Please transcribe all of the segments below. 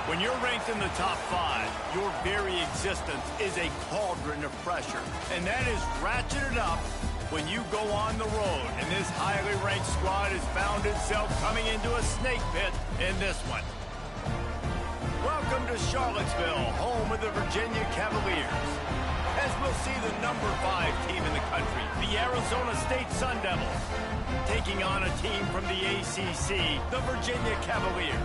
When you're ranked in the top 5, your very existence is a cauldron of pressure. And that is ratcheted up when you go on the road. And this highly ranked squad has found itself coming into a snake pit in this one. Welcome to Charlottesville, home of the Virginia Cavaliers. As we'll see the number 5 team in the country, the Arizona State Sun Devils, taking on a team from the ACC, the Virginia Cavaliers.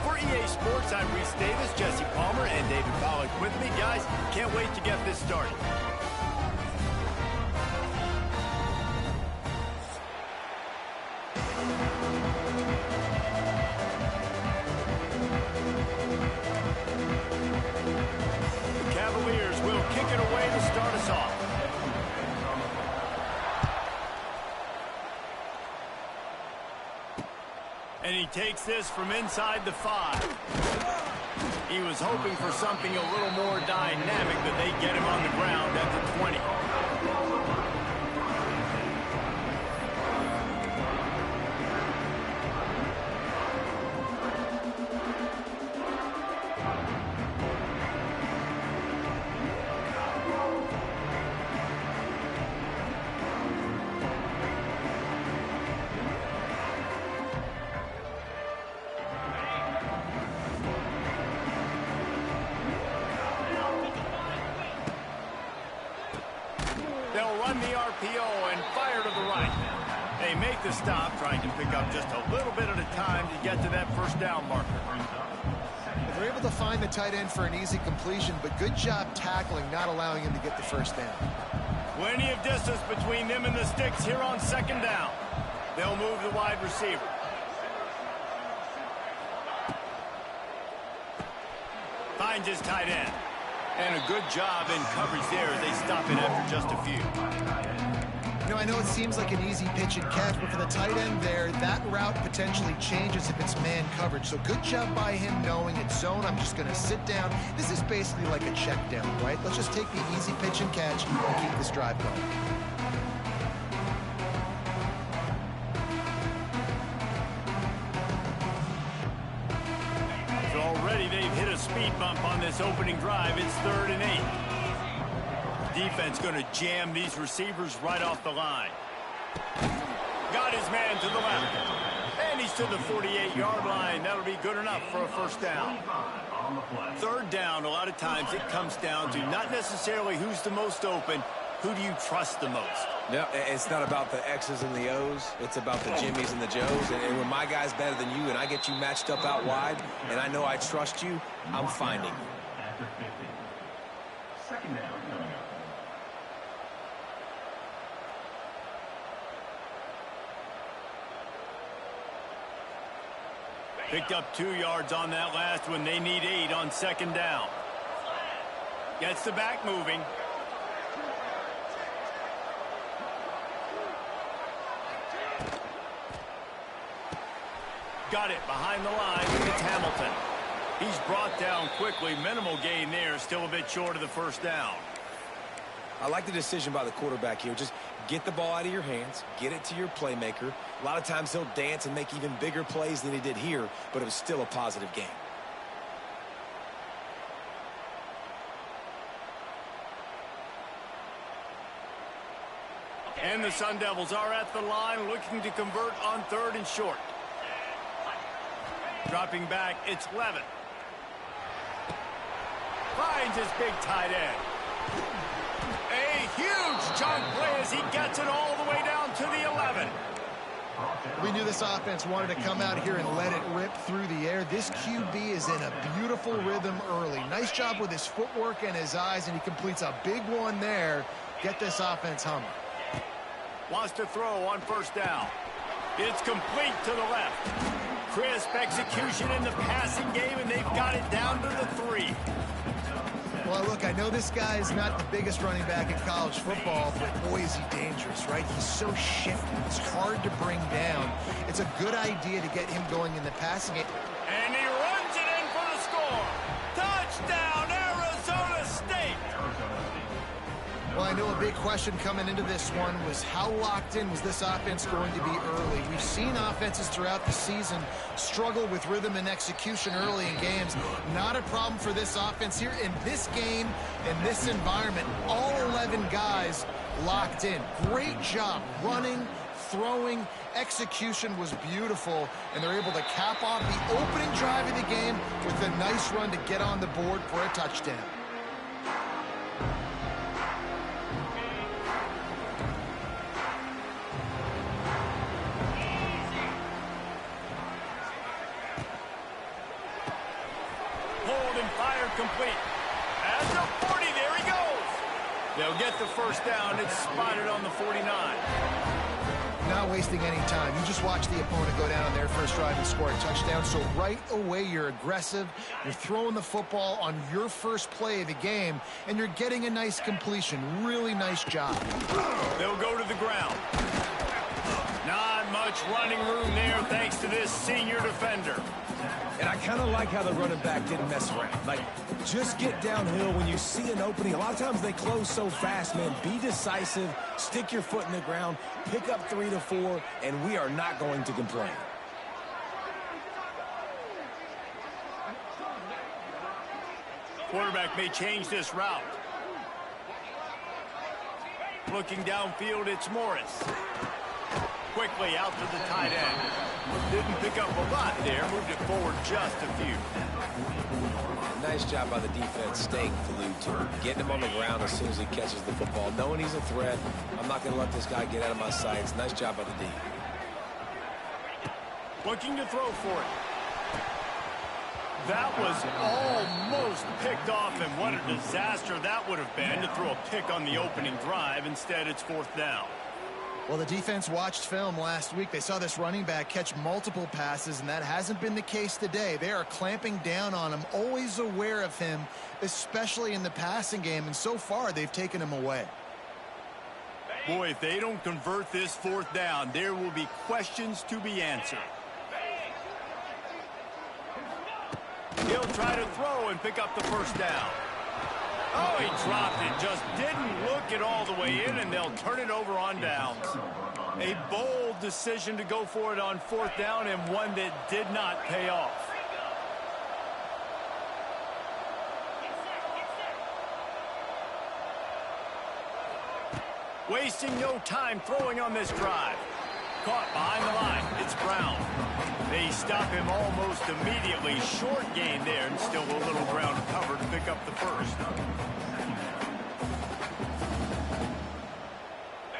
For EA Sports, I'm Reese Davis, Jesse Palmer, and David Pollack with me. Guys, can't wait to get this started. The Cavaliers will kick it away to start us off. And he takes this from inside the 5. He was hoping for something a little more dynamic, but they get him on the ground at the 20. They'll run the RPO and fire to the right. They make the stop, trying to pick up just a little bit at a time to get to that first down marker. They're able to find the tight end for an easy completion, but good job tackling, not allowing him to get the first down. Plenty of distance between them and the sticks here on second down. They'll move the wide receiver. Finds his tight end. And a good job in coverage there as they stop it after just a few. You know, I know it seems like an easy pitch and catch, but for the tight end there, that route potentially changes if it's man coverage. So good job by him knowing it's zone. I'm just going to sit down. This is basically like a check down, right? Let's just take the easy pitch and catch and keep this drive going. Already they've hit a speed bump on this opening drive. It's 3rd and 8. Defense going to jam these receivers right off the line. Got his man to the left. And he's to the 48-yard line. That'll be good enough for a first down. 3rd down, a lot of times it comes down to not necessarily who's the most open, who do you trust the most? No, it's not about the X's and the O's. It's about the Jimmies and the Joes. And when my guy's better than you and I get you matched up out wide and I know I trust you, I'm finding you. After 50. Second down coming up. Picked up 2 yards on that last one. They need 8 on second down. Gets the back moving. Got it behind the line. It's Hamilton. He's brought down quickly. Minimal gain there. Still a bit short of the first down. I like the decision by the quarterback here. Just get the ball out of your hands. Get it to your playmaker. A lot of times he'll dance and make even bigger plays than he did here, but it was still a positive game. And the Sun Devils are at the line looking to convert on 3rd and short. Dropping back, it's Levin. Finds his big tight end. A huge chunk play as he gets it all the way down to the 11. We knew this offense wanted to come out here and let it rip through the air. This QB is in a beautiful rhythm early. Nice job with his footwork and his eyes, and he completes a big one there. Get this offense humming. Wants to throw on first down. It's complete to the left. Crisp execution in the passing game, and they've got it down to the 3. Well, look, I know this guy is not the biggest running back in college football, but boy, is he dangerous, right? He's so shifty. It's hard to bring down. It's a good idea to get him going in the passing game. And he runs it in for the score. Touchdown, Arizona State. Well, I I know a big question coming into this one was how locked in was this offense going to be early. We've seen offenses throughout the season struggle with rhythm and execution early in games. Not a problem for this offense here in this game, in this environment. All 11 guys locked in. Great job running, throwing. Execution was beautiful, and they're able to cap off the opening drive of the game with a nice run to get on the board for a touchdown. Hold and fire complete. As the 40, there he goes. They'll get the first down. It's spotted on the 49. Not wasting any time. You just watch the opponent go down on their first drive and score a touchdown. So right away, you're aggressive. You're throwing the football on your first play of the game, and you're getting a nice completion. Really nice job. They'll go to the ground. Not much running room there thanks to this senior defender. And I kind of like how the running back didn't mess around. Like, just get downhill when you see an opening. A lot of times they close so fast, man. Be decisive, stick your foot in the ground, pick up 3 to 4, and we are not going to complain. Quarterback may change this route. Looking downfield, it's Morris. Quickly out to the tight end. Didn't pick up a lot there. Moved it forward just a few. Nice job by the defense staying glued to him. Getting him on the ground as soon as he catches the football. Knowing he's a threat. I'm not going to let this guy get out of my sights. Nice job by the D. Looking to throw for it. That was almost picked off, and what a disaster that would have been to throw a pick on the opening drive. Instead, it's 4th down. Well, the defense watched film last week. They saw this running back catch multiple passes, and that hasn't been the case today. They are clamping down on him, always aware of him, especially in the passing game, and so far they've taken him away. Boy, if they don't convert this 4th down, there will be questions to be answered. He'll try to throw and pick up the first down. Oh, he dropped it. Just didn't look it all the way in, and they'll turn it over on downs. A bold decision to go for it on 4th down, and one that did not pay off. Wasting no time throwing on this drive. Caught behind the line. It's Brown. They stop him almost immediately. Short gain there, and still a little ground cover to pick up the first.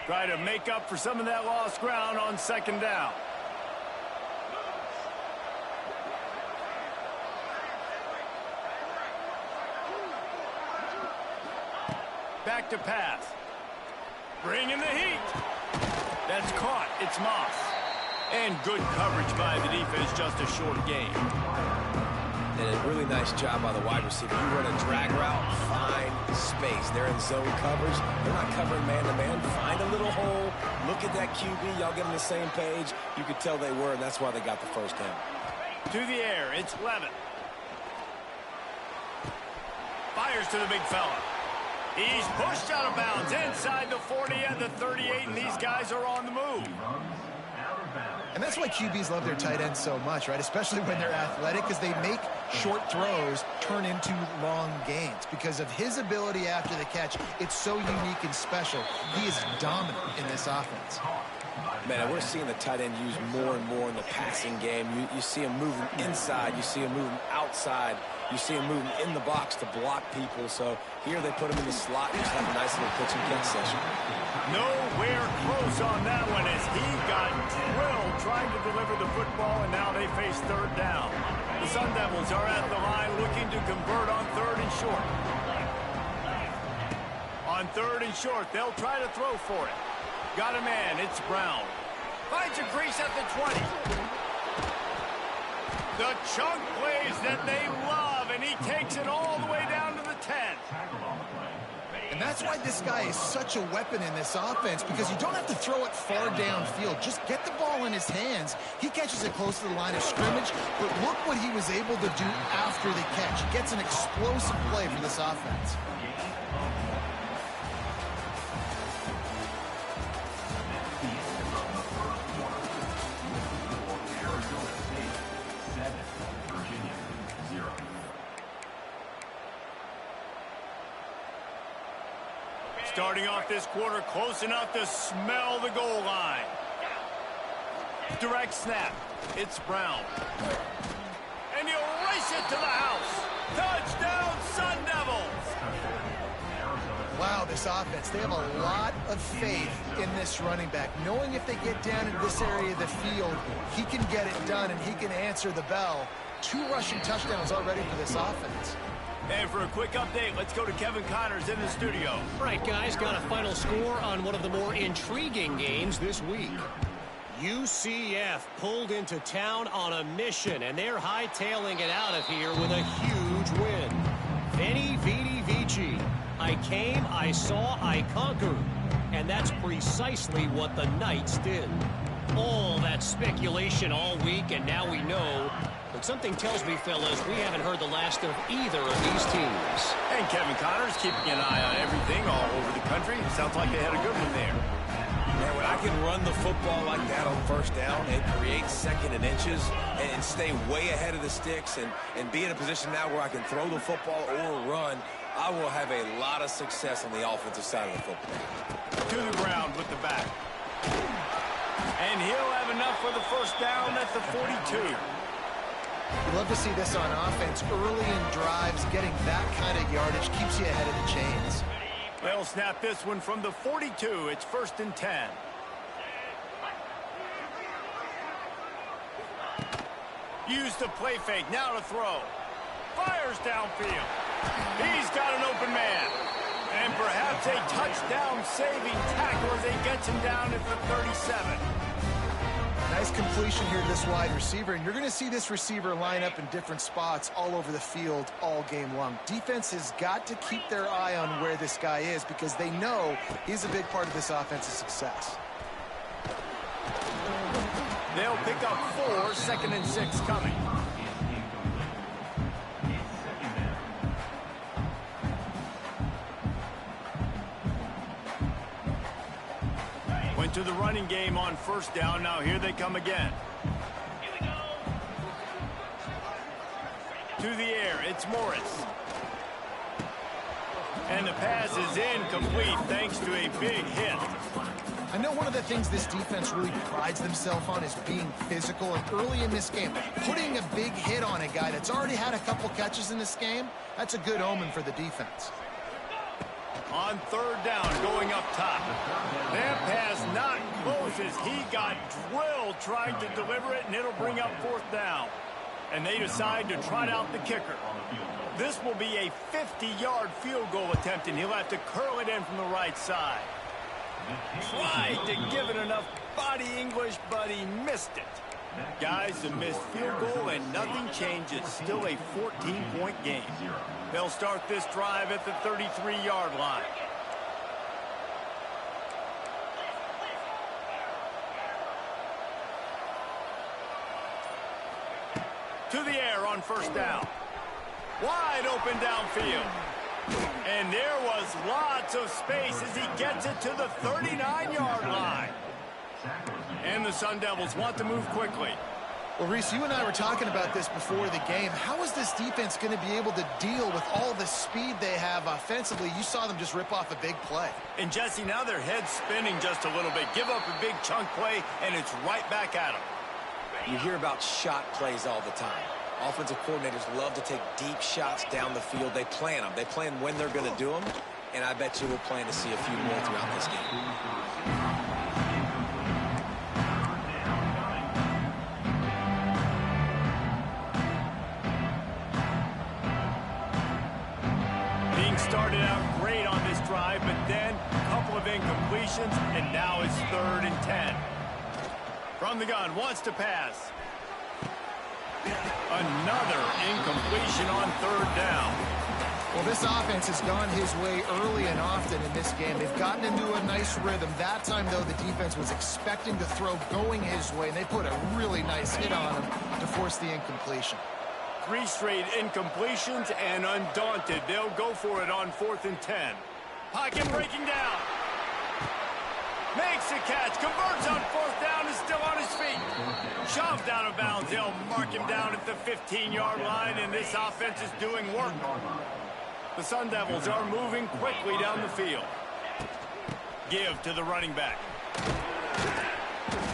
Try to make up for some of that lost ground on 2nd down. Back to pass. Bringing the heat. That's caught. It's Moss. And good coverage by the defense, just a short gain. And a really nice job by the wide receiver. You run a drag route, find space. They're in zone coverage. They're not covering man-to-man. Find a little hole. Look at that QB. Y'all get on the same page. You could tell they were, and that's why they got the first down. To the air, it's Levin. Fires to the big fella. He's pushed out of bounds inside the 40 and the 38, and these guys are on the move. And that's why QBs love their tight ends so much, right? Especially when they're athletic, because they make short throws turn into long gains. Because of his ability after the catch, it's so unique and special. He is dominant in this offense. Man, we're seeing the tight end used more and more in the passing game. You see him moving inside. You see him moving outside. You see him moving in the box to block people. So here they put him in the slot and just have a nice little pitch and catch session. Nowhere close on that one as he got drilled trying to deliver the football, and now they face 3rd down. The Sun Devils are at the line looking to convert on 3rd and short. On 3rd and short, they'll try to throw for it. Got a man, it's Brown. Finds a crease at the 20. The chunk plays that they love, and he takes it all the way down to the 10. And that's why this guy is such a weapon in this offense, because you don't have to throw it far downfield. Just get the ball in his hands. He catches it close to the line of scrimmage, but look what he was able to do after the catch. He gets an explosive play for this offense. Starting off this quarter close enough to smell the goal line. Direct snap. It's Brown. And he'll race it to the house. Touchdown, Sun Devils! Wow, this offense, they have a lot of faith in this running back, knowing if they get down into this area of the field, he can get it done and he can answer the bell. 2 rushing touchdowns already for this offense. And for a quick update, let's go to Kevin Connors in the studio. Right, guys, got a final score on one of the more intriguing games this week. UCF pulled into town on a mission, and they're hightailing it out of here with a huge win. Veni, Vidi, Vici. I came, I saw, I conquered. And that's precisely what the Knights did. All that speculation all week, and now we know. But something tells me, fellas, we haven't heard the last of either of these teams. And Kevin Connors keeping an eye on everything all over the country. Sounds like they had a good one there. Man, when I can run the football like that on first down and create second and inches and stay way ahead of the sticks and be in a position now where I can throw the football or run, I will have a lot of success on the offensive side of the football. To the ground with the back. And he'll have enough for the first down at the 42. You love to see this on offense. Early in drives, getting that kind of yardage keeps you ahead of the chains. They'll snap this one from the 42. It's 1st and 10. Use the play fake. Now to throw. Fires downfield. He's got an open man. And perhaps a touchdown-saving tackle as he gets him down at the 37. Nice completion here to this wide receiver, and you're going to see this receiver line up in different spots all over the field all game long. Defense has got to keep their eye on where this guy is because they know he's a big part of this offense's success. They'll pick up 4, 2nd and 6 coming. Went to the running game on first down. Now here they come again. To the air, it's Morris. And the pass is incomplete thanks to a big hit. I know one of the things this defense really prides themselves on is being physical, and early in this game, putting a big hit on a guy that's already had a couple catches in this game, that's a good omen for the defense. On third down, going up top. That pass not close as he got drilled trying to deliver it, and it'll bring up 4th down. And they decide to trot out the kicker. This will be a 50-yard field goal attempt, and he'll have to curl it in from the right side. Tried to give it enough body English, but he missed it. Guys, a missed field goal, and nothing changes. Still a 14-point game. They'll start this drive at the 33-yard line. To the air on first down. Wide open downfield. And there was lots of space as he gets it to the 39-yard line. And the Sun Devils want to move quickly. Well, Reese, you and I were talking about this before the game. How is this defense going to be able to deal with all the speed they have offensively? You saw them just rip off a big play. And, Jesse, now their head's spinning just a little bit. Give up a big chunk play, and it's right back at them. You hear about shot plays all the time. Offensive coordinators love to take deep shots down the field. They plan them. They plan when they're going to do them, and I bet you we'll plan to see a few more throughout this game. Being started out great on this drive, but then a couple of incompletions, and now it's 3rd and 10. From the gun, wants to pass. Another incompletion on 3rd down. Well, this offense has gone his way early and often in this game. They've gotten into a nice rhythm. That time, though, the defense was expecting to throw going his way, and they put a really nice hit on him to force the incompletion. 3 straight incompletions, and undaunted, they'll go for it on 4th and 10. Pocket breaking down. Makes a catch, converts on 4th down, is still on his feet. Shoved out of bounds. They'll mark him down at the 15-yard line, and this offense is doing work. The Sun Devils are moving quickly down the field. give to the running back.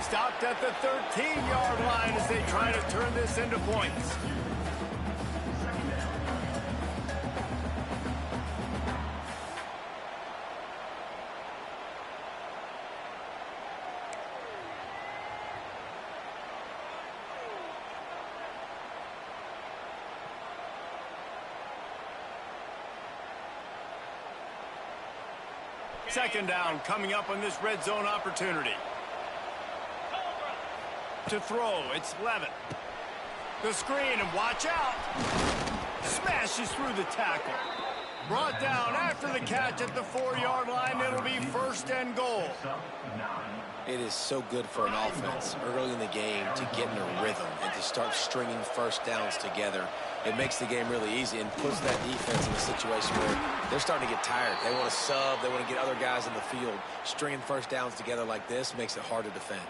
Stopped at the 13-yard line as they try to turn this into points. Second down coming up on this red zone opportunity. To throw, it's Levitt. The screen, and watch out. Smashes through the tackle. Brought down after the catch at the 4-yard line. It'll be first and goal. It is so good for an offense early in the game to get in a rhythm and to start stringing first downs together. It makes the game really easy and puts that defense in a situation where they're starting to get tired. They want to sub. They want to get other guys in the field. Stringing first downs together like this makes it hard to defend.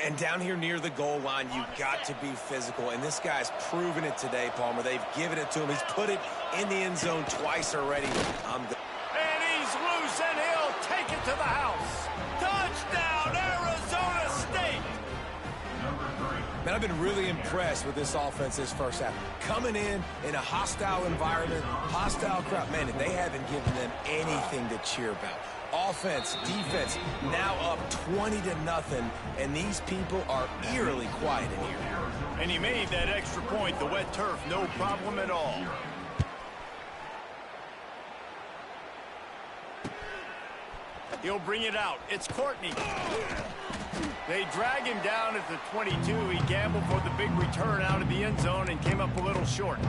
And down here near the goal line, you've got to be physical. And this guy's proven it today, Palmer. They've given it to him. He's put it in the end zone twice already. And he's loose, and he'll take it to the house. Touchdown, Arizona State! Man, I've been really impressed with this offense this first half. Coming in a hostile environment, hostile crowd. Man, they haven't given them anything to cheer about. Offense, defense, now up 20-0, and these people are eerily quiet in here. And he made that extra point, the wet turf, no problem at all. He'll bring it out. It's Courtney. They drag him down at the 22. He gambled for the big return out of the end zone and came up a little short.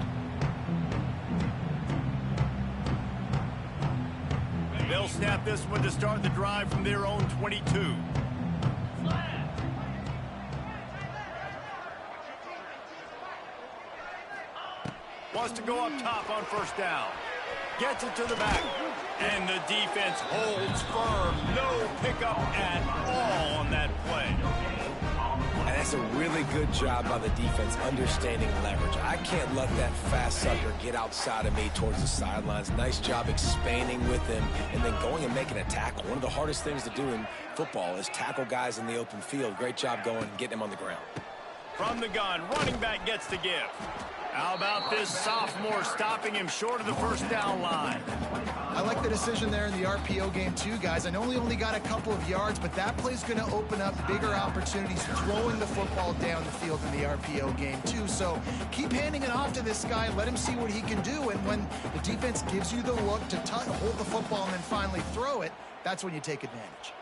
They'll snap this one to start the drive from their own 22. Wants to go up top on first down. Gets it to the back. And the defense holds firm. No pickup at all on that play. And that's a really good job by the defense understanding leverage. I can't let that fast sucker get outside of me towards the sidelines. Nice job expanding with him and then going and making a tackle. One of the hardest things to do in football is tackle guys in the open field. Great job going and getting him on the ground. From the gun, running back gets the give. How about this sophomore stopping him short of the first down line? I like the decision there in the RPO game too, guys. I know he only got a couple of yards, but that play's going to open up bigger opportunities throwing the football down the field in the RPO game too. So keep handing it off to this guy. Let him see what he can do. And when the defense gives you the look to hold the football and then finally throw it, that's when you take advantage.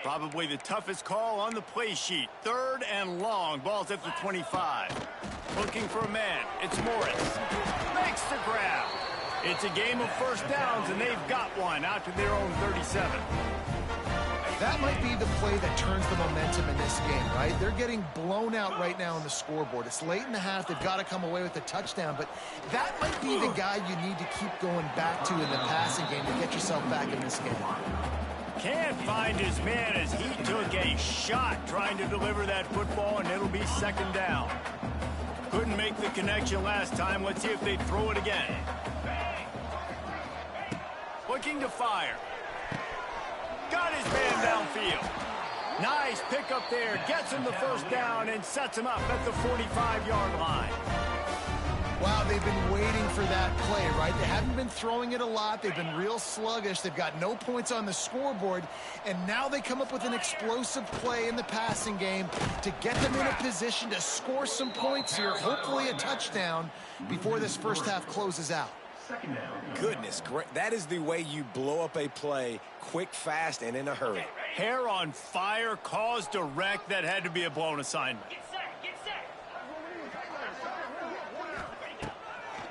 Probably the toughest call on the play sheet. Third and long. Ball's at the 25. Looking for a man. It's Morris. Makes the grab. It's a game of first downs, and they've got one out to their own 37. That might be the play that turns the momentum in this game, right? They're getting blown out right now on the scoreboard. It's late in the half. They've got to come away with a touchdown, but that might be the guy you need to keep going back to in the passing game to get yourself back in this game. Can't find his man as he took a shot trying to deliver that football, and it'll be second down. Couldn't make the connection last time. Let's see if they throw it again. Looking to fire. Got his man downfield. Nice pickup there. Gets him the first down and sets him up at the 45-yard line. Wow, they've been waiting for that play, right? They haven't been throwing it a lot. They've been real sluggish. They've got no points on the scoreboard. And now they come up with an explosive play in the passing game to get them in a position to score some points here, hopefully a touchdown, before this first half closes out. Goodness, great. That is the way you blow up a play quick, fast, and in a hurry. Hair on fire, caused a wreck. That had to be a blown assignment.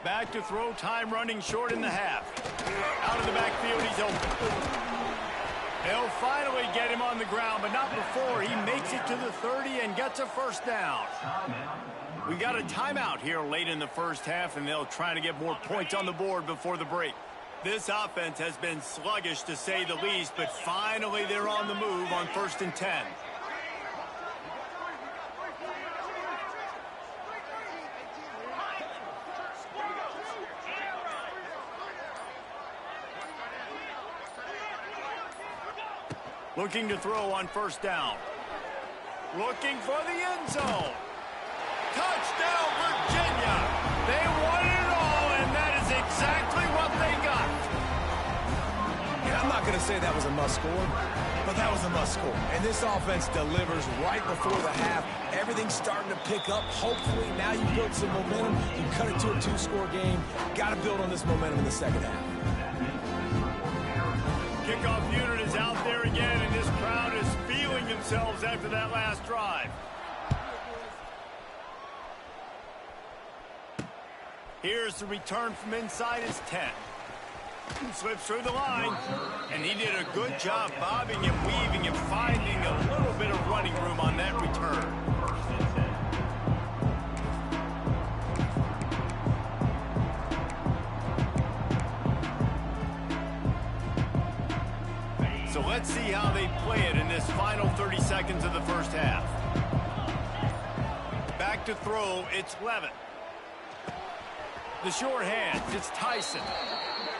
Back to throw, time running short in the half. Out of the backfield, he's open. They'll finally get him on the ground, but not before he makes it to the 30 and gets a first down. We got a timeout here late in the first half, and they'll try to get more points on the board before the break. This offense has been sluggish, to say the least, but finally they're on the move on 1st and 10. Looking to throw on first down. Looking for the end zone. Touchdown, Virginia. They wanted it all, and that is exactly what they got. Yeah, I'm not going to say that was a must-score, but that was a must-score. And this offense delivers right before the half. Everything's starting to pick up. Hopefully, now you build some momentum. You cut it to a 2-score game. Got to build on this momentum in the second half. Kickoff unit is out there again, and this crowd is feeling themselves after that last drive. Here's the return from inside his 10. Slips through the line, and he did a good job bobbing and weaving and finding a little bit of running room on that return. So let's see how they play it in this final 30 seconds of the first half. Back to throw, it's Levin. The short hands, it's Tyson.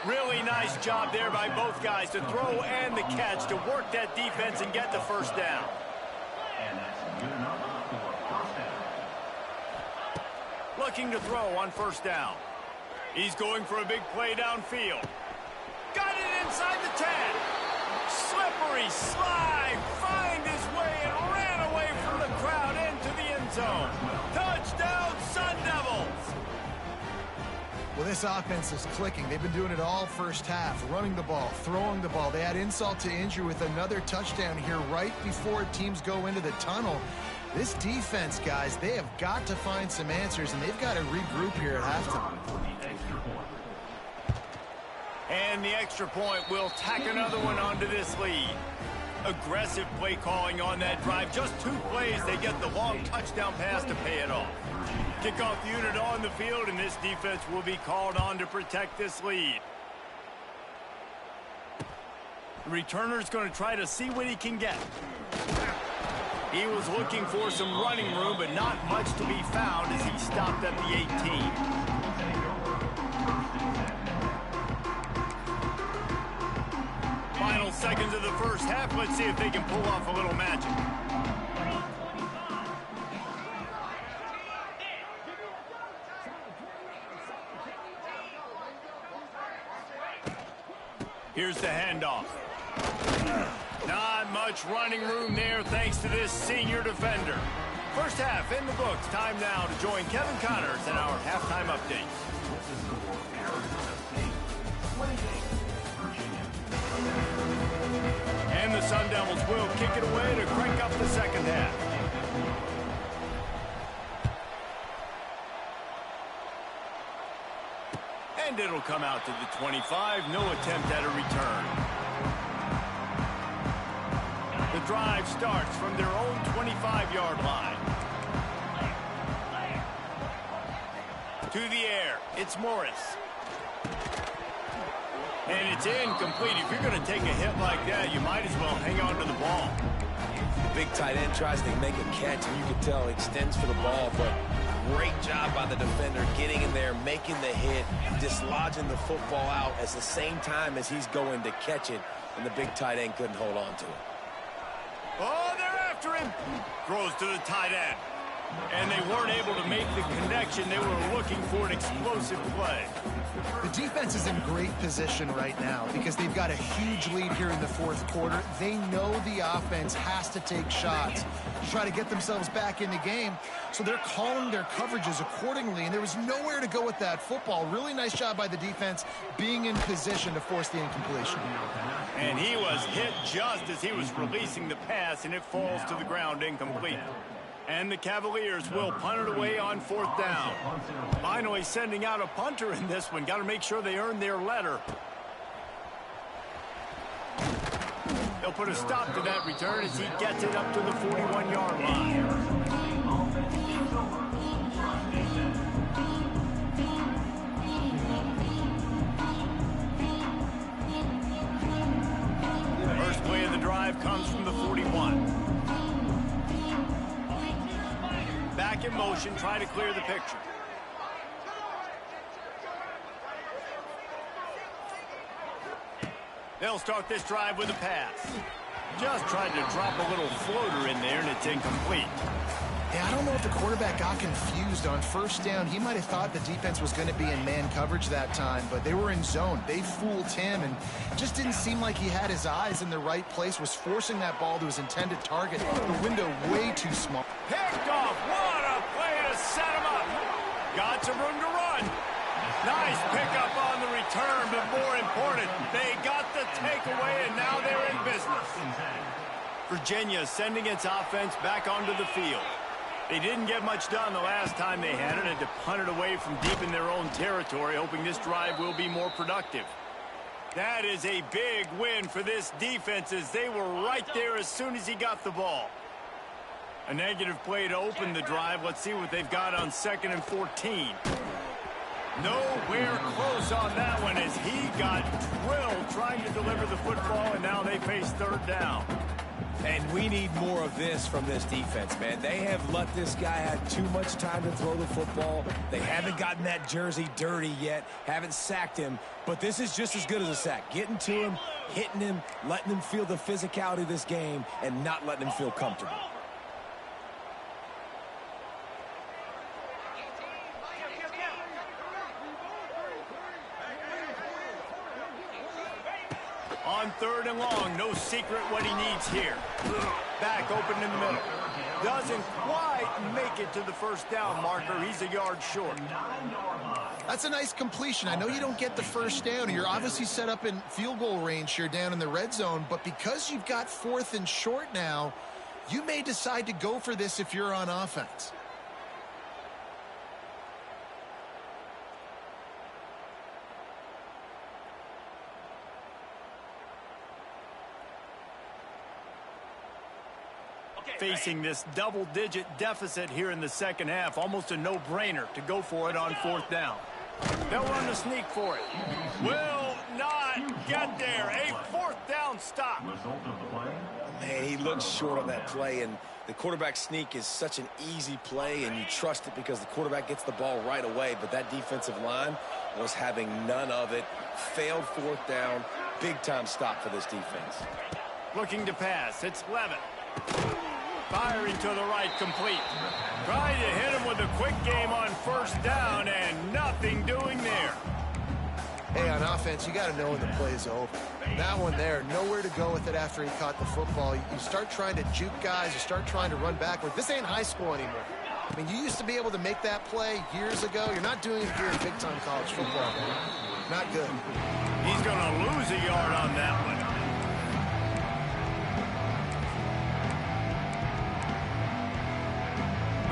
Really nice job there by both guys to throw and the catch to work that defense and get the first down. And that's good enough for first down. Looking to throw on first down. He's going for a big play downfield. Got it inside the 10. Slippery slide, find his way and ran away from the crowd into the end zone. Touchdown, Sun Devils! Well, this offense is clicking. They've been doing it all first half, running the ball, throwing the ball. They had insult to injury with another touchdown here right before teams go into the tunnel. This defense, guys, they have got to find some answers, and they've got to regroup here at halftime. And the extra point will tack another one onto this lead. Aggressive play calling on that drive. Just 2 plays, they get the long touchdown pass to pay it off. Kickoff unit on the field, and this defense will be called on to protect this lead. The returner's going to try to see what he can get. He was looking for some running room, but not much to be found as he stopped at the 18. Final seconds of the first half. Let's see if they can pull off a little magic. Here's the handoff. Not much running room there thanks to this senior defender. First half in the books. Time now to join Kevin Connors in our halftime update. And the Sun Devils will kick it away to crank up the second half. And it'll come out to the 25. No attempt at a return. The drive starts from their own 25-yard line. To the air, it's Morris. And it's incomplete. If you're going to take a hit like that, you might as well hang on to the ball. The big tight end tries to make a catch, and you can tell he extends for the ball, but great job by the defender getting in there, making the hit, dislodging the football out at the same time as he's going to catch it, and the big tight end couldn't hold on to it. Oh, they're after him. Throws to the tight end. And they weren't able to make the connection. They were looking for an explosive play. The defense is in great position right now because they've got a huge lead here in the fourth quarter. They know the offense has to take shots to try to get themselves back in the game. So they're calling their coverages accordingly, and there was nowhere to go with that football. Really nice job by the defense being in position to force the incompletion. And he was hit just as he was releasing the pass, and it falls to the ground incomplete. And the Cavaliers will punt it away on fourth down. Finally sending out a punter in this one. Got to make sure they earn their letter. They'll put a stop to that return as he gets it up to the 41-yard line. First play of the drive comes from the 41. Back in motion, try to clear the picture. They'll start this drive with a pass. Just tried to drop a little floater in there, and it's incomplete. Yeah, I don't know if the quarterback got confused on first down. He might have thought the defense was going to be in man coverage that time, but they were in zone. They fooled him, and just didn't seem like he had his eyes in the right place, was forcing that ball to his intended target. The window way too small. Picked off. What a play to set him up. Got some room to run. Nice pickup on the return, but more important, they got the takeaway, and now they're in business. Virginia sending its offense back onto the field. They didn't get much done the last time they had it, and to punt it away from deep in their own territory, hoping this drive will be more productive. That is a big win for this defense, as they were right there as soon as he got the ball. A negative play to open the drive. Let's see what they've got on 2nd and 14. Nowhere close on that one, as he got drilled trying to deliver the football, and now they face 3rd down. And we need more of this from this defense, man. They have let this guy have too much time to throw the football. They haven't gotten that jersey dirty yet, haven't sacked him, but this is just as good as a sack. Getting to him, hitting him, letting him feel the physicality of this game, and not letting him feel comfortable. On 3rd and long, no secret what he needs here. Back open in the middle. Doesn't quite make it to the 1st down marker. He's a yard short. That's a nice completion. I know you don't get the 1st down. You're obviously set up in field goal range here down in the red zone, but because you've got 4th and short now, you may decide to go for this if you're on offense. Facing this double-digit deficit here in the 2nd half, almost a no-brainer to go for it on 4th down. They'll run the sneak for it. Will not get there. A 4th down stop. Man, he looks short on that play, and the quarterback sneak is such an easy play, and you trust it because the quarterback gets the ball right away, but that defensive line was having none of it. Failed 4th down. Big-time stop for this defense. Looking to pass. It's Levitt. Firing to the right, complete. Trying to hit him with a quick game on 1st down, and nothing doing there. Hey, on offense, you got to know when the play's over. That one there, nowhere to go with it after he caught the football. You start trying to juke guys. You start trying to run backward. This ain't high school anymore. I mean, you used to be able to make that play years ago. You're not doing it here in big-time college football. Not good. He's going to lose a yard on that one.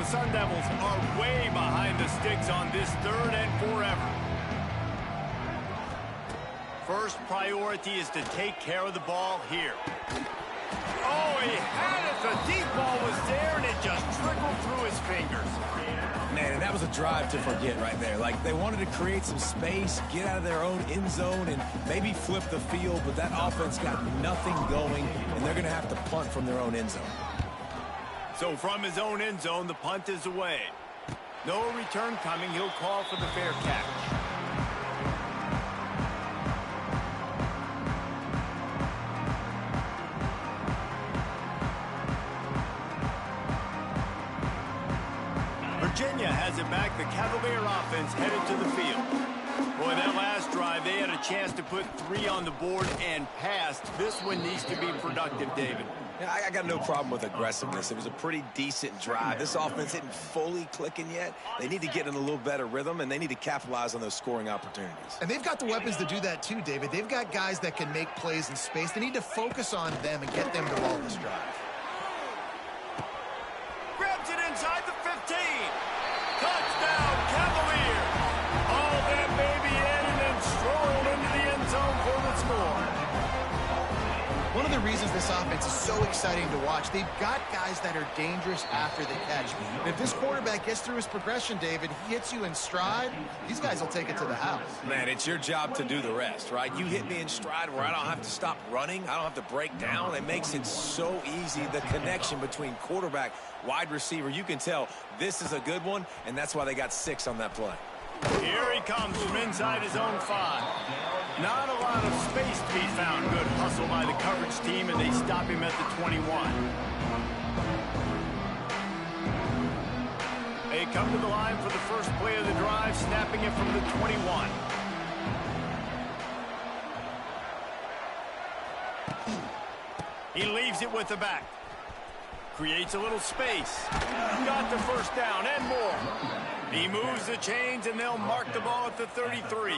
Sun Devils are way behind the sticks on this 3rd and forever. First priority is to take care of the ball here. Oh, he had it. The deep ball was there, and it just trickled through his fingers. Man, and that was a drive to forget right there. Like, they wanted to create some space, get out of their own end zone, and maybe flip the field, but that offense got nothing going, and they're going to have to punt from their own end zone. So from his own end zone, the punt is away. No return coming. He'll call for the fair catch. Virginia has it back. The Cavalier offense headed to the field. Boy, that last drive, they had a chance to put 3 on the board and passed. This one needs to be productive, David. Yeah, I got no problem with aggressiveness. It was a pretty decent drive. This offense isn't fully clicking yet. They need to get in a little better rhythm, and they need to capitalize on those scoring opportunities. And they've got the weapons to do that too, David. They've got guys that can make plays in space. They need to focus on them and get them the ball this drive. Grabs it inside the 15. Touchdown, Cavaliers. All that baby in and then strolled into the end zone for the score. One of the reasons this offense is so exciting to watch, they've got guys that are dangerous after the catch. And if this quarterback gets through his progression, David, he hits you in stride, these guys will take it to the house. Man, it's your job to do the rest, right? You hit me in stride where I don't have to stop running. I don't have to break down. It makes it so easy, the connection between quarterback, wide receiver. You can tell this is a good one, and that's why they got 6 on that play. Here he comes from inside his own 5. Not a lot of space to be found. Good hunt. hustle by the coverage team, and they stop him at the 21. They come to the line for the first play of the drive, snapping it from the 21. He leaves it with the back. Creates a little space. Got the first down and more. He moves the chains, and they'll mark the ball at the 33.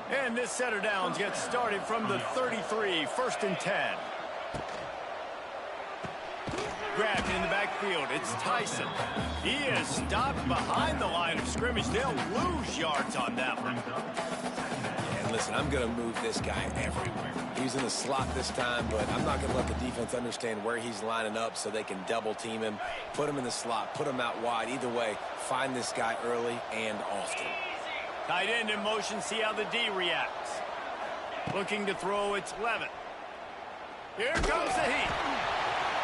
And this set of downs gets started from the 33, 1st and 10. Grabbed in the backfield. It's Tyson. He is stopped behind the line of scrimmage. They'll lose yards on that one. And listen, I'm going to move this guy everywhere. He's in the slot this time, but I'm not going to let the defense understand where he's lining up so they can double team him, put him in the slot, put him out wide. Either way, find this guy early and often. Tight end in motion, see how the D reacts. Looking to throw, it's Levitt. Here comes the heat.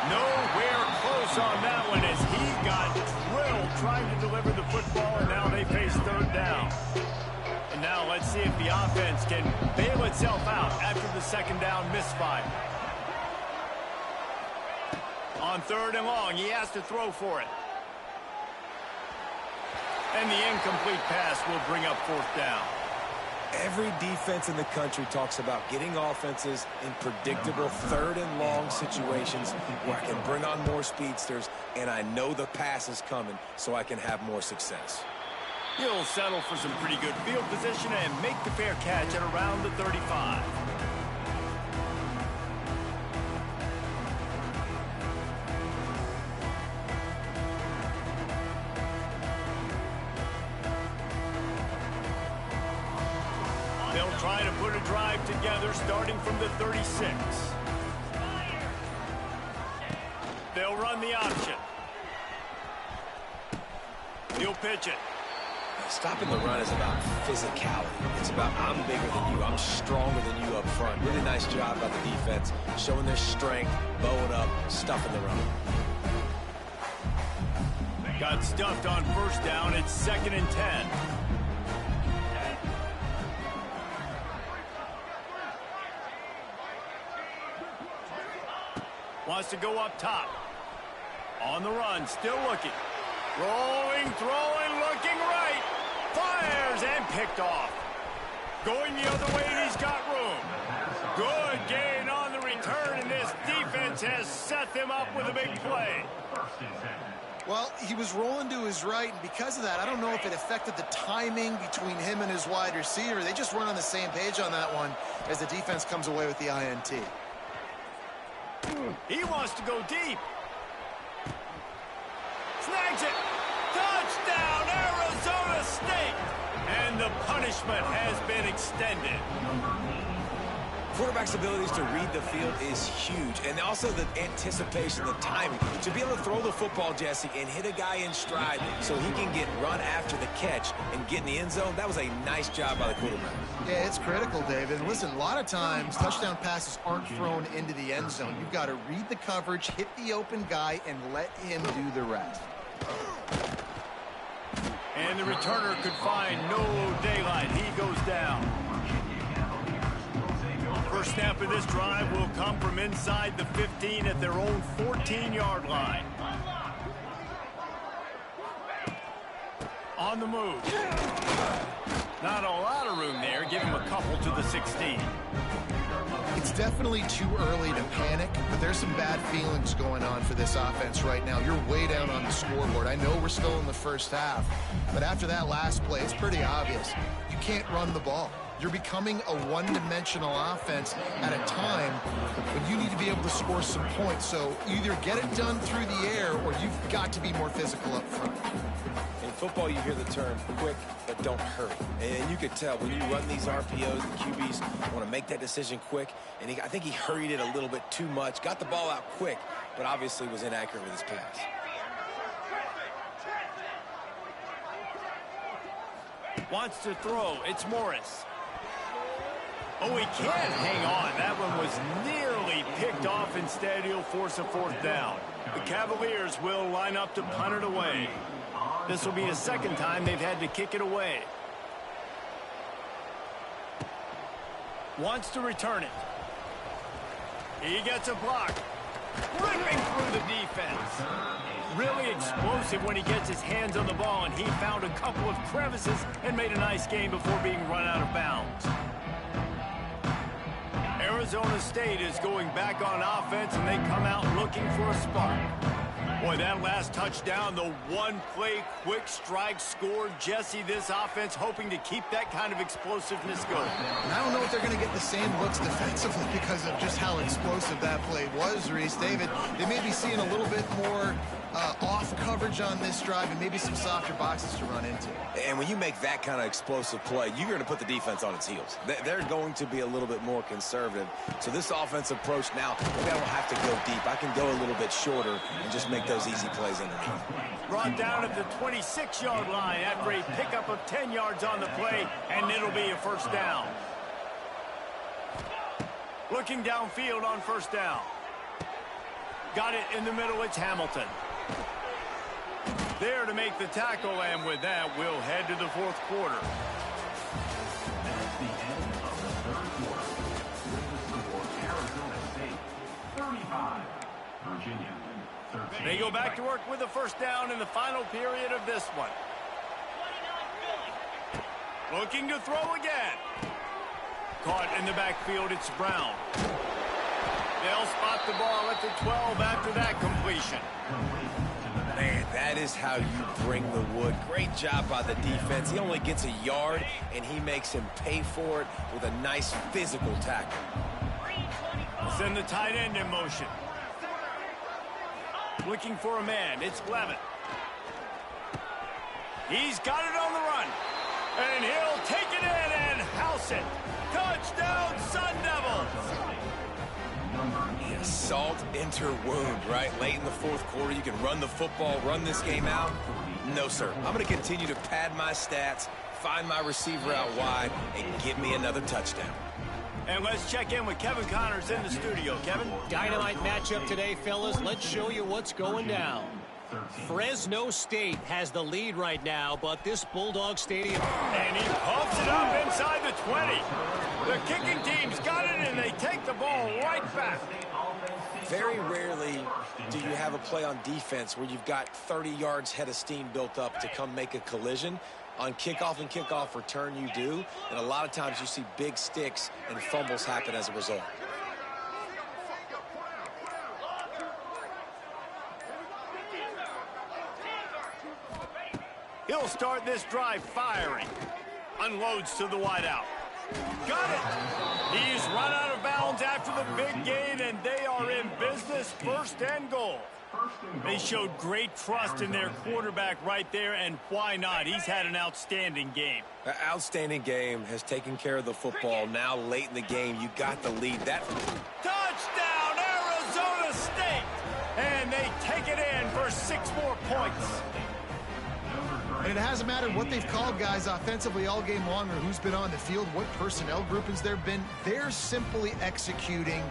Nowhere close on that one as he got drilled trying to deliver the football, and now they face 3rd down. And now let's see if the offense can bail itself out after the 2nd down misfire. On 3rd and long, he has to throw for it. And the incomplete pass will bring up 4th down. Every defense in the country talks about getting offenses in predictable 3rd and long situations where I can bring on more speedsters and I know the pass is coming so I can have more success. He'll settle for some pretty good field position and make the fair catch at around the 35. They'll try to put a drive together starting from the 36. They'll run the option. He'll pitch it. Stopping the run is about physicality. It's about I'm bigger than you. I'm stronger than you up front. Really nice job by the defense, showing their strength, bowing up, stuffing the run. Got stuffed on 1st down. It's 2nd and 10. Wants to go up top. On the run, still looking. Rolling, throwing, looking right. Fires and picked off. Going the other way, and he's got room. Good gain on the return, and this defense has set them up with a big play. Well, he was rolling to his right, and because of that, I don't know if it affected the timing between him and his wide receiver. They just weren't on the same page on that one as the defense comes away with the INT. He wants to go deep. Snags it. Touchdown, Arizona State. And the punishment has been extended. Quarterback's abilities to read the field is huge. And also the anticipation, the timing. To be able to throw the football, Jesse, and hit a guy in stride so he can get run after the catch and get in the end zone, that was a nice job by the quarterback. Yeah, it's critical, David. And listen, a lot of times touchdown passes aren't thrown into the end zone. You've got to read the coverage, hit the open guy, and let him do the rest. And the returner could find no daylight. He goes down. First snap of this drive will come from inside the 15 at their own 14-yard line. On the move. Not a lot of room there. Give him a couple to the 16. It's definitely too early to panic, but there's some bad feelings going on for this offense right now. You're way down on the scoreboard. I know we're still in the first half, but after that last play, it's pretty obvious. You can't run the ball. You're becoming a one-dimensional offense at a time when you need to be able to score some points. So either get it done through the air or you've got to be more physical up front. In football, you hear the term quick, but don't hurry. And you could tell when you run these RPOs, the QBs want to make that decision quick. And I think he hurried it a little bit too much. Got the ball out quick, but obviously was inaccurate with his pass. Wants to throw. It's Morris. Oh, he can't hang on. That one was nearly picked off. Instead, he'll force a 4th down. The Cavaliers will line up to punt it away. This will be the second time they've had to kick it away. Wants to return it. He gets a block. Ripping through the defense. Really explosive when he gets his hands on the ball, and he found a couple of crevices and made a nice game before being run out of bounds. Arizona State is going back on offense, and they come out looking for a spark. Boy, that last touchdown, the one-play quick strike scored. Jesse, this offense hoping to keep that kind of explosiveness going. And I don't know if they're going to get the same looks defensively because of just how explosive that play was, Reese. David, they may be seeing a little bit more off coverage on this drive and maybe some softer boxes to run into. And when you make that kind of explosive play, you're going to put the defense on its heels. They're going to be a little bit more conservative. So this offensive approach now, maybe I don't have to go deep. I can go a little bit shorter and just make those easy plays underneath. Brought down at the 26-yard line after a pickup of 10 yards on the play, and it'll be a first down. Looking downfield on first down. Got it in the middle, it's Hamilton. There to make the tackle, and with that, we'll head to the fourth quarter. That's the end of the third quarter. With the score, Arizona State 35, Virginia 13. They go back to work with a first down in the final period of this one. Looking to throw again. Caught in the backfield, it's Brown. They'll spot the ball at the 12 after that completion. Man, that is how you bring the wood. Great job by the defense. He only gets a yard, and he makes him pay for it with a nice physical tackle. Send the tight end in motion. Looking for a man. It's Levitt. He's got it on the run. And he'll take it in and house it. Touchdown, Sun Devils! Yeah, salt enter wound, right? Late in the fourth quarter, you can run the football, run this game out. No, sir. I'm going to continue to pad my stats, find my receiver out wide, and give me another touchdown. And let's check in with Kevin Connors in the studio. Kevin? Dynamite matchup today, fellas. Let's show you what's going down. Fresno State has the lead right now, but this Bulldog Stadium... And he pumps it up inside the 20. The kicking team's got it, and they take the ball right back. Very rarely do you have a play on defense where you've got 30 yards head of steam built up to come make a collision. On kickoff and kickoff return, you do. And a lot of times you see big sticks and fumbles happen as a result. He'll start this drive firing. Unloads to the wideout. Got it. He's run out of bounds after the big gain, and they are in business, first and goal. They showed great trust in their quarterback right there, and why not? He's had an outstanding game. An outstanding game, has taken care of the football. Now late in the game, you got the lead. That touchdown, Arizona State! And they take it in for 6 more points. And it hasn't mattered what they've called guys offensively all game long or who's been on the field, what personnel groupings there have been. They're simply executing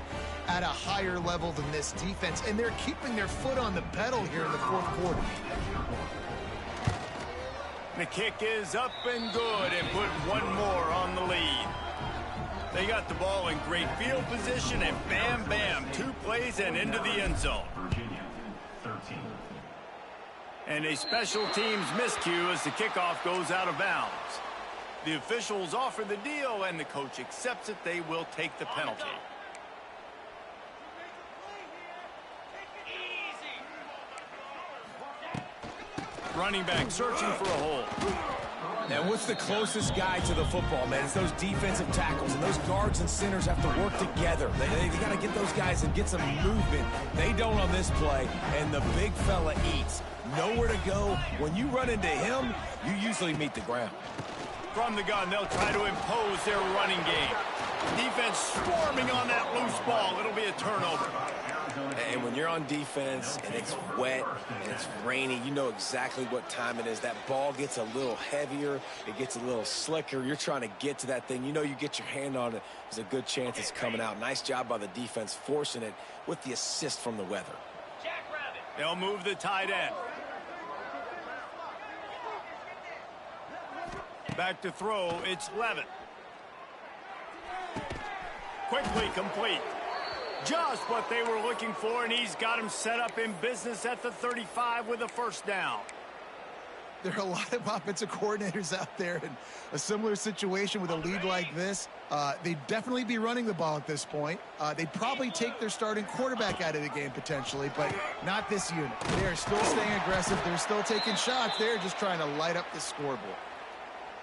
at a higher level than this defense, and they're keeping their foot on the pedal here in the fourth quarter. The kick is up and good, and put one more on the lead. They got the ball in great field position, and bam, bam, 2 plays and into the end zone. Virginia 13. And a special teams miscue as the kickoff goes out of bounds. The officials offer the deal, and the coach accepts it. They will take the penalty. Running back searching for a hole. And what's the closest guy to the football, man? It's those defensive tackles, and those guards and centers have to work together. They got to get those guys and get some movement. They don't on this play, and the big fella eats. Nowhere to go. When you run into him, you usually meet the ground. From the gun, they'll try to impose their running game. Defense swarming on that loose ball. It'll be a turnover. And when you're on defense and it's wet and it's rainy, you know exactly what time it is. That ball gets a little heavier. It gets a little slicker. You're trying to get to that thing. You know you get your hand on it. There's a good chance it's coming out. Nice job by the defense forcing it with the assist from the weather. They'll move the tight end. Back to throw, it's Levitt. Quickly complete. Just what they were looking for, and he's got him set up in business at the 35 with a first down. There are a lot of offensive coordinators out there in a similar situation with a lead like this. They'd definitely be running the ball at this point. They'd probably take their starting quarterback out of the game potentially, but not this unit. They're still staying aggressive. They're still taking shots. They're just trying to light up the scoreboard.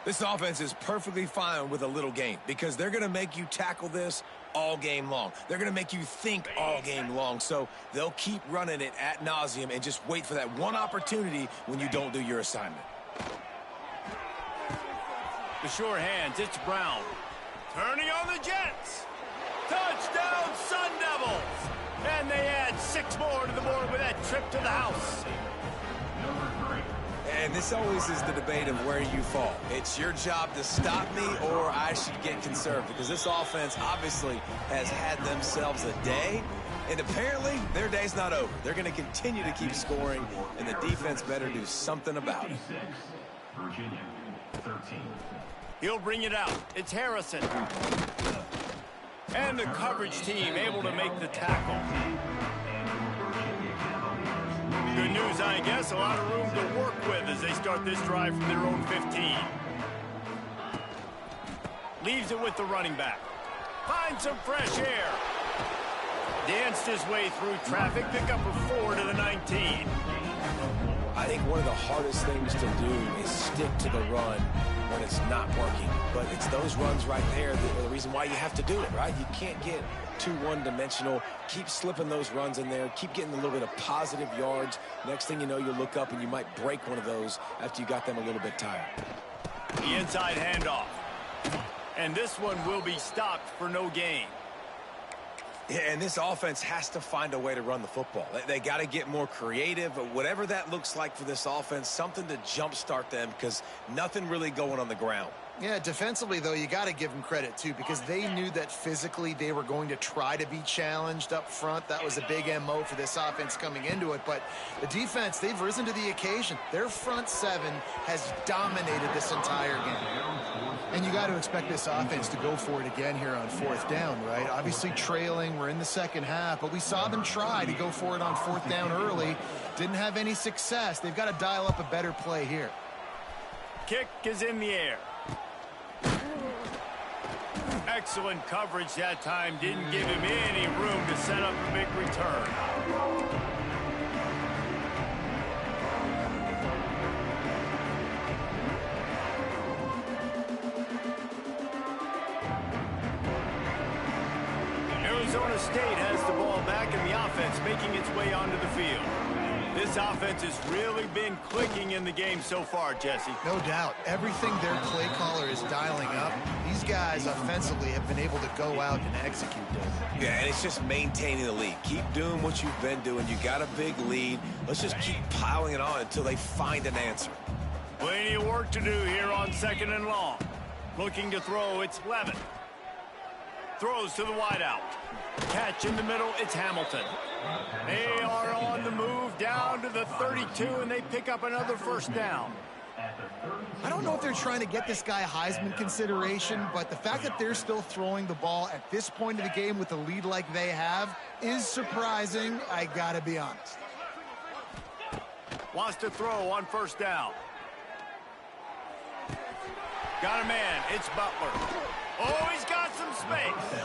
This offense is perfectly fine with a little game because they're going to make you tackle this all game long. They're going to make you think all game long. So they'll keep running it ad nauseum and just wait for that one opportunity when you don't do your assignment. The sure hands, it's Brown. Turning on the Jets. Touchdown, Sun Devils. And they add 6 more to the board with that trip to the house. And this always is the debate of where you fall. It's your job to stop me or I should get conserved because this offense obviously has had themselves a day, and apparently their day's not over. They're going to continue to keep scoring, and the defense better do something about it. Virginia, 13. He'll bring it out. It's Harrison. And the coverage team able to make the tackle. Good news, I guess. A lot of room to work with as they start this drive from their own 15. Leaves it with the running back. Finds some fresh air. Danced his way through traffic. Pick up a 4 to the 19. I think one of the hardest things to do is stick to the run when it's not working. But it's those runs right there that are the reason why you have to do it, right? You can't get too one-dimensional. Keep slipping those runs in there. Keep getting a little bit of positive yards. Next thing you know, you'll look up and you might break one of those after you got them a little bit tired. The inside handoff. And this one will be stopped for no gain. Yeah, and this offense has to find a way to run the football. They got to get more creative, whatever that looks like for this offense, something to jumpstart them because nothing really going on the ground. Yeah, defensively, though, you got to give them credit, too, because they knew that physically they were going to try to be challenged up front. That was a big MO for this offense coming into it. But the defense, they've risen to the occasion. Their front seven has dominated this entire game. And you got to expect this offense to go for it again here on 4th down, right? Obviously trailing, we're in the second half, but we saw them try to go for it on 4th down early. Didn't have any success. They've got to dial up a better play here. Kick is in the air. Excellent coverage that time. Didn't give him any room to set up a big return. Arizona State has the ball back and the offense making its way onto the field. This offense has really been clicking in the game so far, Jesse. No doubt. Everything their play caller is dialing up, these guys offensively have been able to go out and execute them. Yeah, and it's just maintaining the lead. Keep doing what you've been doing. You got a big lead. Let's just keep piling it on until they find an answer. Plenty of work to do here on 2nd and long. Looking to throw, it's Levin. Throws to the wideout. Catch in the middle, it's Hamilton. They are on the move down to the 32, and they pick up another 1st down. I don't know if they're trying to get this guy Heisman consideration, but the fact that they're still throwing the ball at this point of the game with a lead like they have is surprising, I gotta be honest. Wants to throw on 1st down. Got a man, it's Butler. Oh, he's got some space.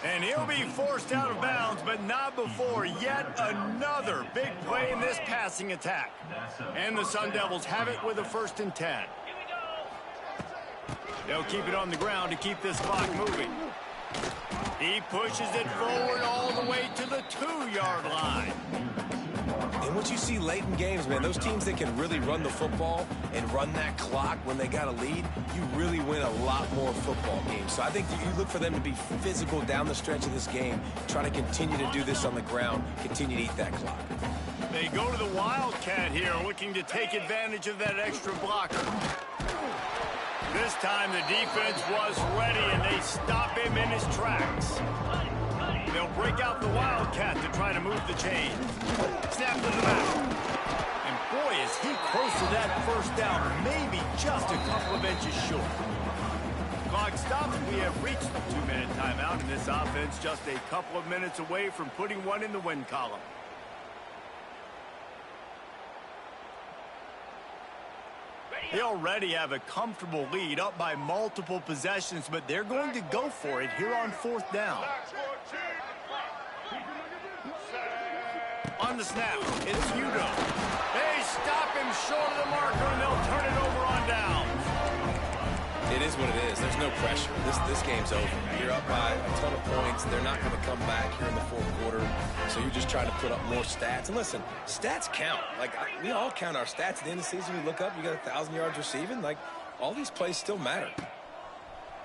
And he'll be forced out of bounds, but not before yet another big play in this passing attack. And the Sun Devils have it with a 1st and 10. They'll keep it on the ground to keep this clock moving. He pushes it forward all the way to the 2-yard line. And what you see late in games, man, those teams that can really run the football and run that clock when they got a lead, you really win a lot more football games. So I think that you look for them to be physical down the stretch of this game, try to continue to do this on the ground, continue to eat that clock. They go to the Wildcat here, looking to take advantage of that extra blocker. This time the defense was ready, and they stop him in his tracks. They'll break out the Wildcat to try to move the chain. Snap to the back. And boy, is he close to that 1st down, maybe just a couple of inches short. clock stops. We have reached the 2-minute timeout, and this offense just a couple of minutes away from putting one in the win column. They already have a comfortable lead, up by multiple possessions, but they're going to go for it here on 4th down. On the snap, it's Udo. They stop him short of the marker, and they'll turn it over on down. It is what it is. There's no pressure. This game's over. You're up by a ton of points. They're not going to come back here in the 4th quarter, so you're just trying to put up more stats. And listen, stats count. Like, we all count our stats at the end of the season. We look up, you got 1,000 yards receiving. Like, all these plays still matter.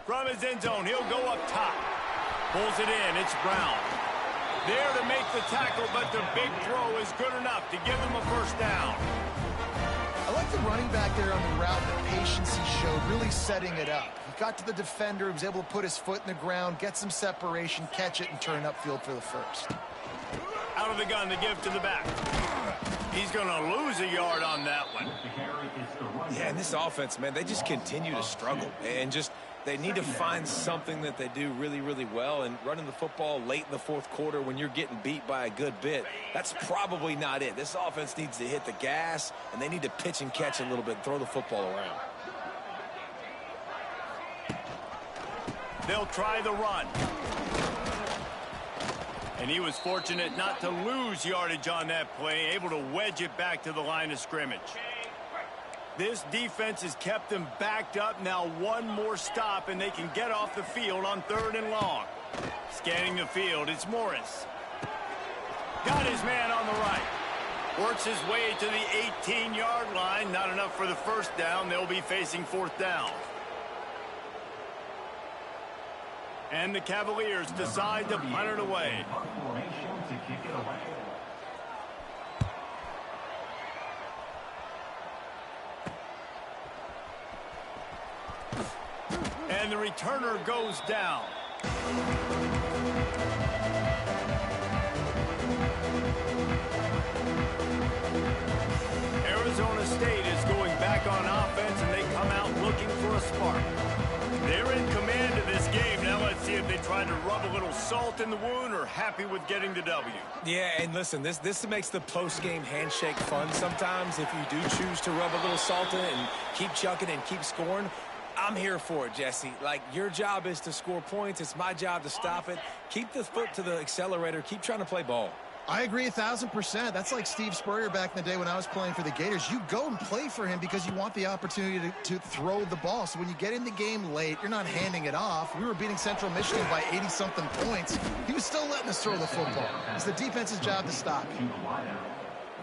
From his end zone, he'll go up top. Pulls it in. It's Brown. There to make the tackle, but the big throw is good enough to give them a first down. I like the running back there on the route, the patience he showed, really setting it up. He got to the defender, he was able to put his foot in the ground, get some separation, catch it, and turn upfield for the first. Out of the gun to give to the back. He's going to lose a yard on that one. Yeah, and this offense, man, they just continue to struggle. And just, they need to find something that they do really, really well. And running the football late in the 4th quarter when you're getting beat by a good bit, that's probably not it. This offense needs to hit the gas, and they need to pitch and catch a little bit and throw the football around. They'll try the run. And he was fortunate not to lose yardage on that play, able to wedge it back to the line of scrimmage. This defense has kept them backed up. Now one more stop, and they can get off the field on 3rd and long. Scanning the field, it's Morris. Got his man on the right. Works his way to the 18-yard line. Not enough for the first down. They'll be facing 4th down. And the Cavaliers decide to punt it away. And the returner goes down. Arizona State is going back on offense, and they come out looking for a spark. They're in command of this game. Now let's see if they try to rub a little salt in the wound or happy with getting the W. Yeah, and listen, this makes the post-game handshake fun sometimes if you do choose to rub a little salt in it and keep chucking and keep scoring. I'm here for it, Jesse. Like, your job is to score points. It's my job to stop it. Keep the foot to the accelerator. Keep trying to play ball. I agree 1,000%. That's like Steve Spurrier back in the day when I was playing for the Gators. You go and play for him because you want the opportunity to throw the ball. So when you get in the game late, you're not handing it off. We were beating Central Michigan by 80-something points. He was still letting us throw the football. It's the defense's job to stop it.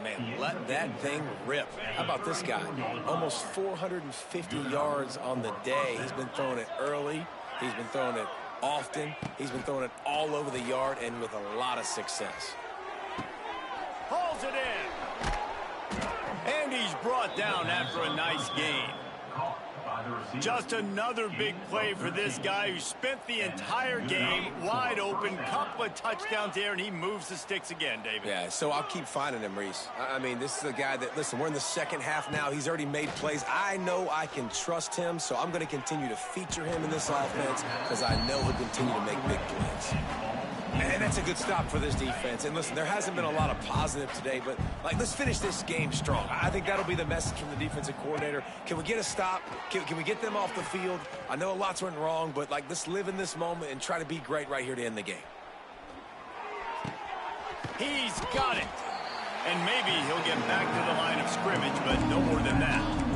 Man, let that thing rip. How about this guy? Almost 450 yards on the day. He's been throwing it early. He's been throwing it often. He's been throwing it all over the yard and with a lot of success. Pulls it in. And he's brought down after a nice gain. Just another big play for this guy who spent the entire game wide open, couple of touchdowns there, and he moves the sticks again, David. Yeah, so I'll keep finding him, Reese. I mean, this is a guy that, listen, we're in the second half now. He's already made plays. I know I can trust him, so I'm going to continue to feature him in this offense because I know he'll continue to make big plays. And that's a good stop for this defense. And listen, there hasn't been a lot of positive today, but like, let's finish this game strong. I think that'll be the message from the defensive coordinator. Can we get a stop? Can we get them off the field? I know a lot's went wrong, but like, let's live in this moment and try to be great right here to end the game. He's got it. And maybe he'll get back to the line of scrimmage, but no more than that.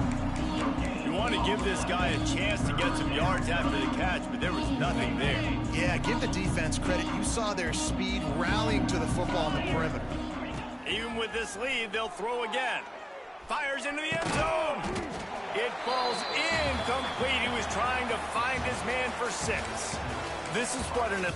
You want to give this guy a chance to get some yards after the catch, but there was nothing there. Yeah, give the defense credit. You saw their speed rallying to the football on the perimeter. Even with this lead, they'll throw again. Fires into the end zone. It falls incomplete. He was trying to find his man for 6. This is what an